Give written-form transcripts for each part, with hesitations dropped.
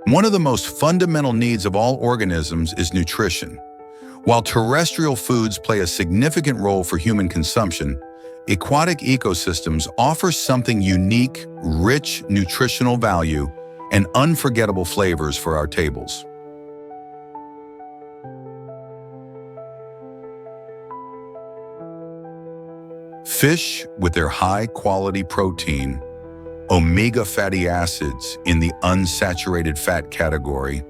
One of the most fundamental needs of all organisms is nutrition. While terrestrial foods play a significant role for human consumption, aquatic ecosystems offer something unique, rich nutritional value, and unforgettable flavors for our tables. Fish, with their high-quality protein, omega fatty acids in the unsaturated fat category,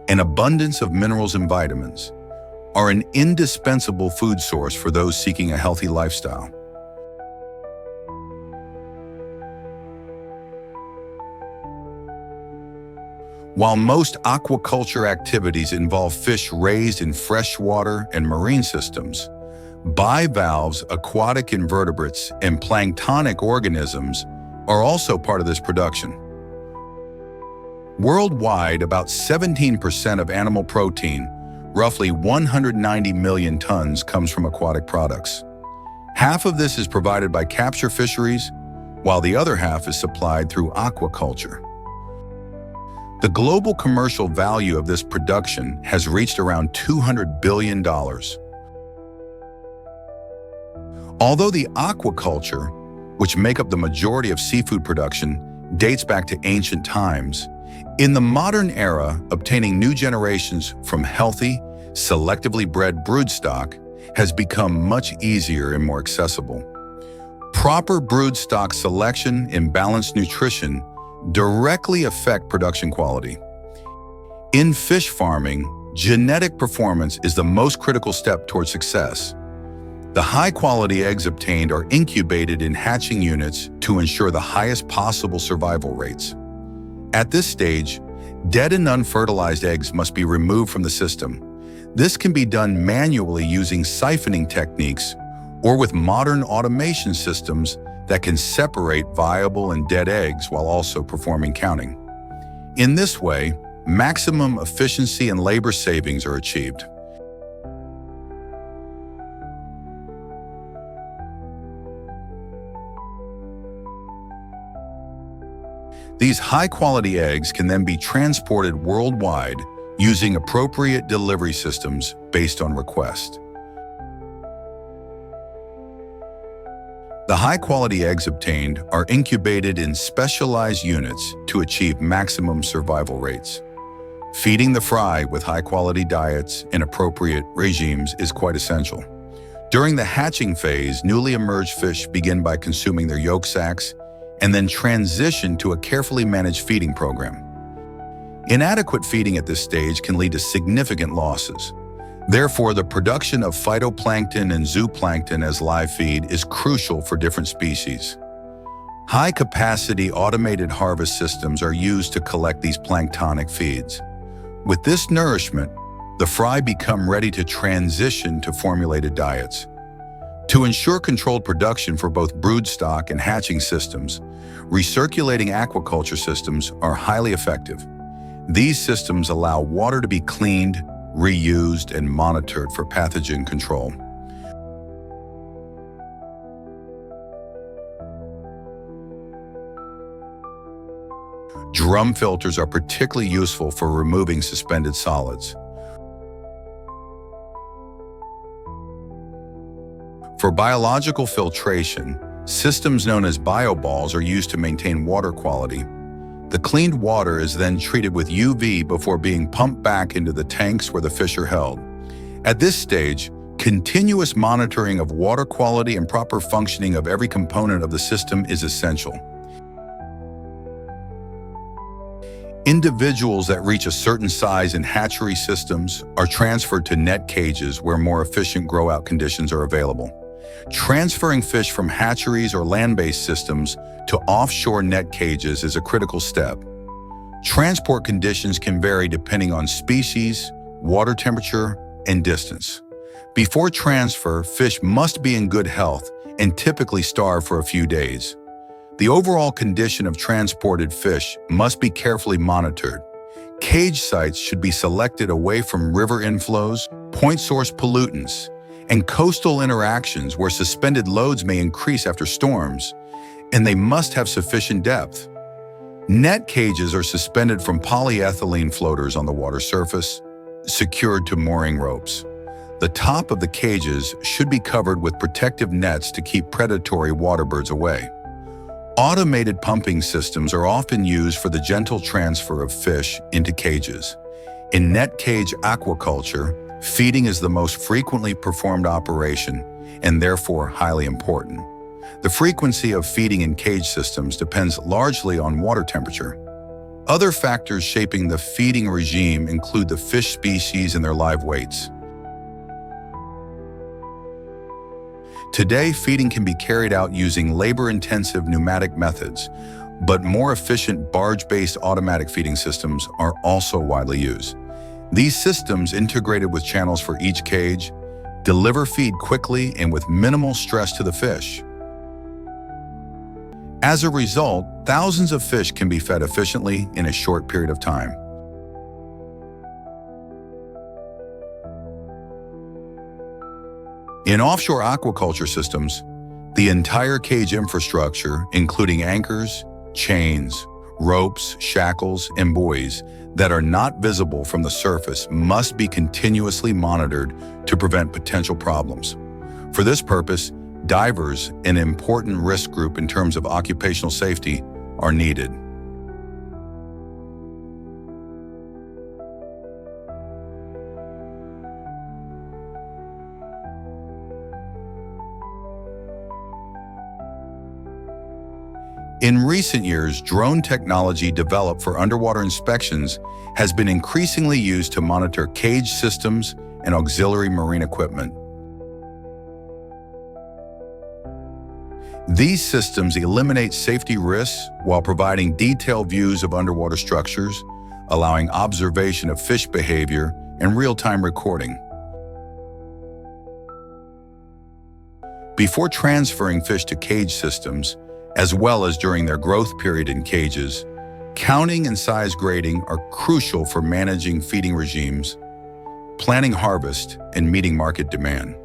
and abundance of minerals and vitamins, are an indispensable food source for those seeking a healthy lifestyle. While most aquaculture activities involve fish raised in freshwater and marine systems, bivalves, aquatic invertebrates, and planktonic organisms are also part of this production. Worldwide, about 17% of animal protein, roughly 190 million tons, comes from aquatic products. Half of this is provided by capture fisheries, while the other half is supplied through aquaculture. The global commercial value of this production has reached around $200 billion. Although the aquaculture, which make up the majority of seafood production, dates back to ancient times, in the modern era, obtaining new generations from healthy, selectively bred broodstock has become much easier and more accessible. Proper broodstock selection and balanced nutrition directly affect production quality. In fish farming, genetic performance is the most critical step towards success. The high-quality eggs obtained are incubated in hatching units to ensure the highest possible survival rates. At this stage, dead and unfertilized eggs must be removed from the system. This can be done manually using siphoning techniques or with modern automation systems that can separate viable and dead eggs while also performing counting. In this way, maximum efficiency and labor savings are achieved. These high-quality eggs can then be transported worldwide using appropriate delivery systems based on request. The high-quality eggs obtained are incubated in specialized units to achieve maximum survival rates. Feeding the fry with high-quality diets and appropriate regimes is quite essential. During the hatching phase, newly emerged fish begin by consuming their yolk sacs and then transition to a carefully managed feeding program. Inadequate feeding at this stage can lead to significant losses. Therefore, the production of phytoplankton and zooplankton as live feed is crucial for different species. High-capacity automated harvest systems are used to collect these planktonic feeds. With this nourishment, the fry become ready to transition to formulated diets. To ensure controlled production for both broodstock and hatching systems, recirculating aquaculture systems are highly effective. These systems allow water to be cleaned, reused, and monitored for pathogen control. Drum filters are particularly useful for removing suspended solids. For biological filtration, systems known as bioballs are used to maintain water quality. The cleaned water is then treated with UV before being pumped back into the tanks where the fish are held. At this stage, continuous monitoring of water quality and proper functioning of every component of the system is essential. Individuals that reach a certain size in hatchery systems are transferred to net cages where more efficient grow-out conditions are available. Transferring fish from hatcheries or land-based systems to offshore net cages is a critical step. Transport conditions can vary depending on species, water temperature, and distance. Before transfer, fish must be in good health and typically starve for a few days. The overall condition of transported fish must be carefully monitored. Cage sites should be selected away from river inflows, point source pollutants, and coastal interactions where suspended loads may increase after storms, and they must have sufficient depth. Net cages are suspended from polyethylene floaters on the water surface, secured to mooring ropes. The top of the cages should be covered with protective nets to keep predatory waterbirds away. Automated pumping systems are often used for the gentle transfer of fish into cages. In net cage aquaculture, feeding is the most frequently performed operation and therefore highly important. The frequency of feeding in cage systems depends largely on water temperature. Other factors shaping the feeding regime include the fish species and their live weights. Today, feeding can be carried out using labor-intensive pneumatic methods, but more efficient barge-based automatic feeding systems are also widely used. These systems, integrated with channels for each cage, deliver feed quickly and with minimal stress to the fish. As a result, thousands of fish can be fed efficiently in a short period of time. In offshore aquaculture systems, the entire cage infrastructure, including anchors, chains, ropes, shackles, and buoys that are not visible from the surface, must be continuously monitored to prevent potential problems. For this purpose, divers, an important risk group in terms of occupational safety, are needed. In recent years, drone technology developed for underwater inspections has been increasingly used to monitor cage systems and auxiliary marine equipment. These systems eliminate safety risks while providing detailed views of underwater structures, allowing observation of fish behavior and real-time recording. Before transferring fish to cage systems, as well as during their growth period in cages, counting and size grading are crucial for managing feeding regimes, planning harvest, and meeting market demand.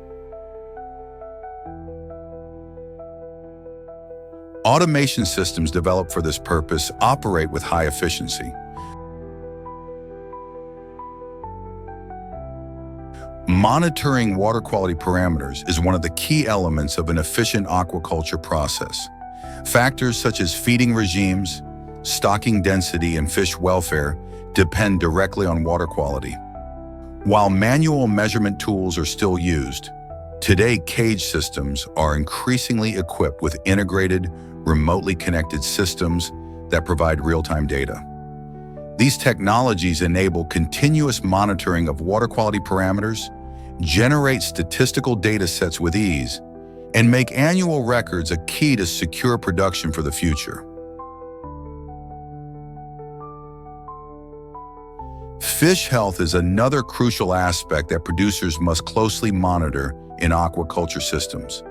Automation systems developed for this purpose operate with high efficiency. Monitoring water quality parameters is one of the key elements of an efficient aquaculture process. Factors such as feeding regimes, stocking density, and fish welfare depend directly on water quality. While manual measurement tools are still used, today cage systems are increasingly equipped with integrated, remotely connected systems that provide real-time data. These technologies enable continuous monitoring of water quality parameters, generate statistical data sets with ease, and make annual records a key to secure production for the future. Fish health is another crucial aspect that producers must closely monitor in aquaculture systems.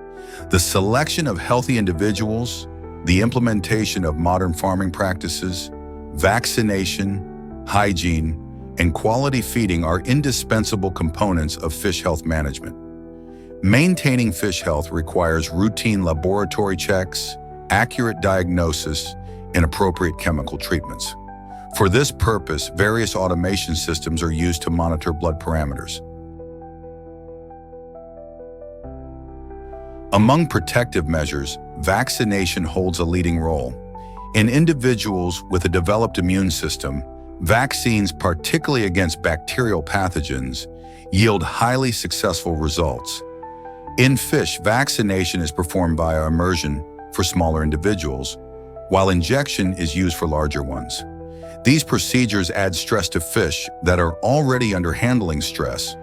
The selection of healthy individuals, the implementation of modern farming practices, vaccination, hygiene, and quality feeding are indispensable components of fish health management. Maintaining fish health requires routine laboratory checks, accurate diagnosis, and appropriate chemical treatments. For this purpose, various automation systems are used to monitor blood parameters. Among protective measures, vaccination holds a leading role. In individuals with a developed immune system, vaccines, particularly against bacterial pathogens, yield highly successful results. In fish, vaccination is performed via immersion for smaller individuals, while injection is used for larger ones. These procedures add stress to fish that are already under handling stress,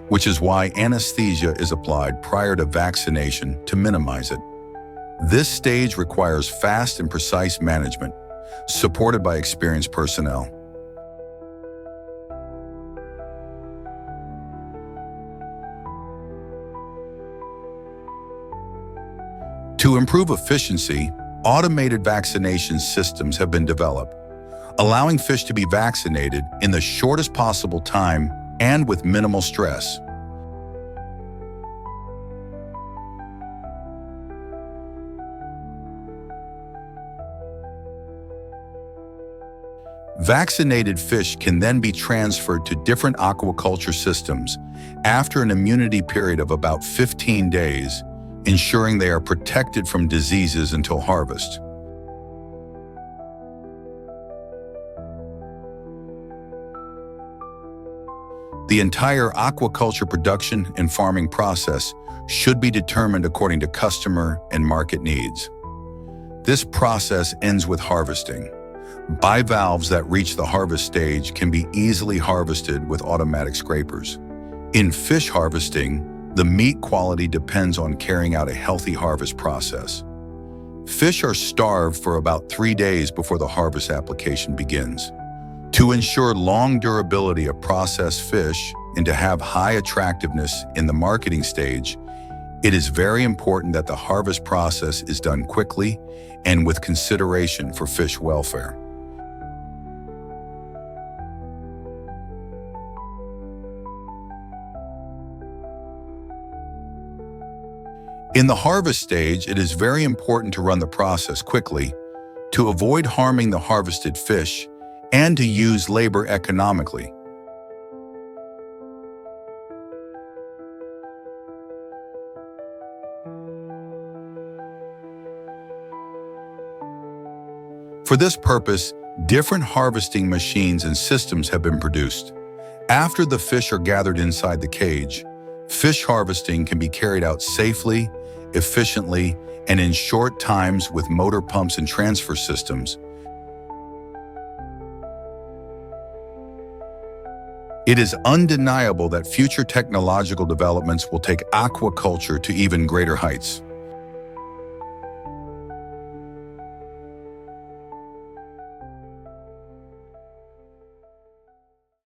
which is why anesthesia is applied prior to vaccination to minimize it. This stage requires fast and precise management, supported by experienced personnel. To improve efficiency, automated vaccination systems have been developed, allowing fish to be vaccinated in the shortest possible time and with minimal stress. Vaccinated fish can then be transferred to different aquaculture systems after an immunity period of about 15 days, ensuring they are protected from diseases until harvest. The entire aquaculture production and farming process should be determined according to customer and market needs. This process ends with harvesting. Bivalves that reach the harvest stage can be easily harvested with automatic scrapers. In fish harvesting, the meat quality depends on carrying out a healthy harvest process. Fish are starved for about 3 days before the harvest application begins. To ensure long durability of processed fish and to have high attractiveness in the marketing stage, it is very important that the harvest process is done quickly and with consideration for fish welfare. In the harvest stage, it is very important to run the process quickly to avoid harming the harvested fish and to use labor economically. For this purpose, different harvesting machines and systems have been produced. After the fish are gathered inside the cage, fish harvesting can be carried out safely, efficiently, and in short times with motor pumps and transfer systems. It is undeniable that future technological developments will take aquaculture to even greater heights.